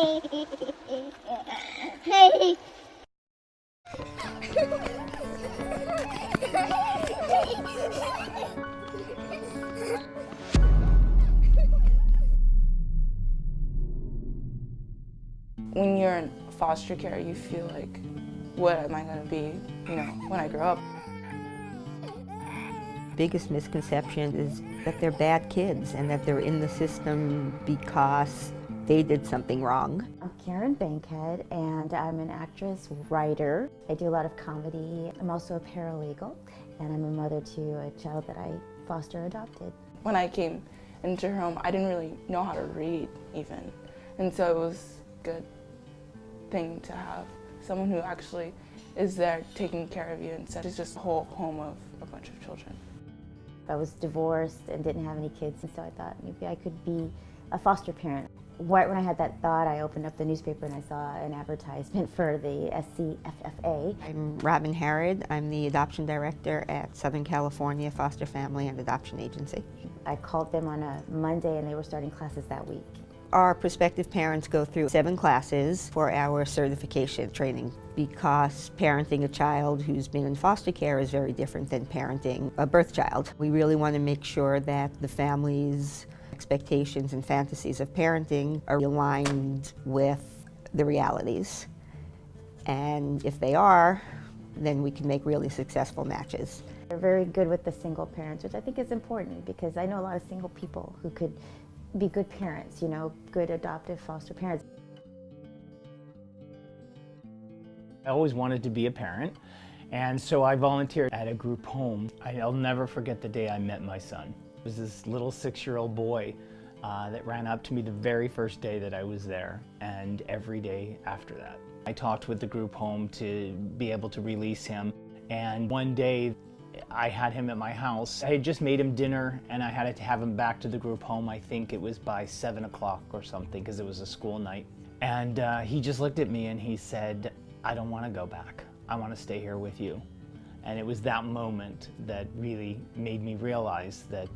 When you're in foster care, you feel like, what am I going to be, when I grow up? Biggest misconception is that they're bad kids and that they're in the system because they did something wrong. I'm Karen Bankhead, and I'm an actress, writer. I do a lot of comedy. I'm also a paralegal, and I'm a mother to a child that I foster adopted. When I came into her home, I didn't really know how to read even. And so it was a good thing to have someone who actually is there taking care of you instead of just a whole home of a bunch of children. I was divorced and didn't have any kids, and so I thought maybe I could be a foster parent. Right when I had that thought, I opened up the newspaper and I saw an advertisement for the SCFFA. I'm Robin Harrod. I'm the adoption director at Southern California Foster Family and Adoption Agency. I called them on a Monday and they were starting classes that week. Our prospective parents go through 7 classes for our certification training because parenting a child who's been in foster care is very different than parenting a birth child. We really want to make sure that the family's expectations and fantasies of parenting are aligned with the realities. And if they are, then we can make really successful matches. They're very good with the single parents, which I think is important because I know a lot of single people who could be good parents, good adoptive foster parents. I always wanted to be a parent, and so I volunteered at a group home. I'll never forget the day I met my son. It was this little 6-year-old boy that ran up to me the very first day that I was there, and every day after that. I talked with the group home to be able to release him, and one day I had him at my house. I had just made him dinner and I had to have him back to the group home. I think it was by 7 o'clock or something because it was a school night. And he just looked at me and he said, "I don't want to go back. I want to stay here with you." And it was that moment that really made me realize that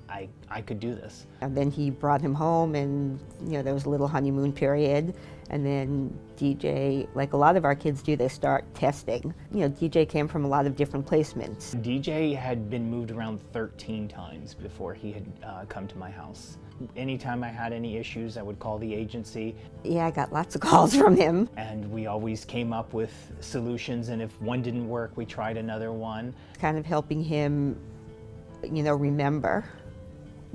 I could do this. And then he brought him home and there was a little honeymoon period. And then DJ, like a lot of our kids do, they start testing. DJ came from a lot of different placements. DJ had been moved around 13 times before he had come to my house. Anytime I had any issues, I would call the agency. Yeah, I got lots of calls from him. And we always came up with solutions, and if one didn't work, we tried another one. Kind of helping him, remember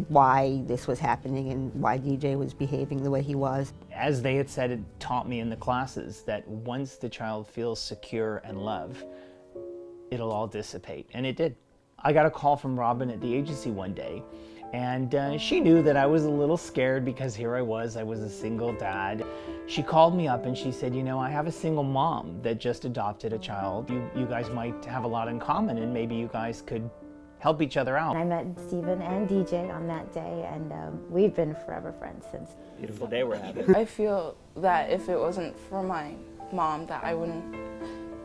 why this was happening and why DJ was behaving the way he was. As they had said, it taught me in the classes that once the child feels secure and loved, it'll all dissipate, and it did. I got a call from Robin at the agency one day, and she knew that I was a little scared because here I was a single dad. She called me up and she said, I have a single mom that just adopted a child. You guys might have a lot in common and maybe you guys could help each other out. I met Stephen and DJ on that day, and we've been forever friends since. Beautiful day we're having. I feel that if it wasn't for my mom, that I wouldn't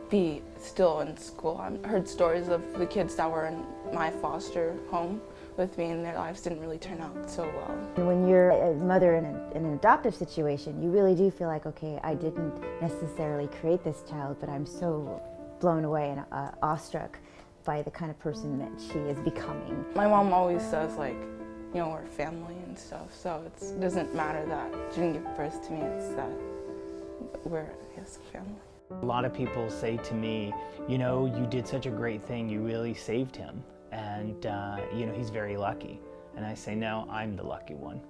be still in school. I've heard stories of the kids that were in my foster home with me, and their lives didn't really turn out so well. When you're a mother in an adoptive situation, you really do feel like, okay, I didn't necessarily create this child, but I'm so blown away and awestruck by the kind of person that she is becoming. My mom always says, we're family and stuff, so it doesn't matter that she didn't give birth to me, it's that we're a family. A lot of people say to me, you did such a great thing, you really saved him, and he's very lucky. And I say, no, I'm the lucky one.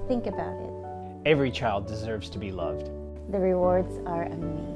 Think about it. Every child deserves to be loved. The rewards are amazing.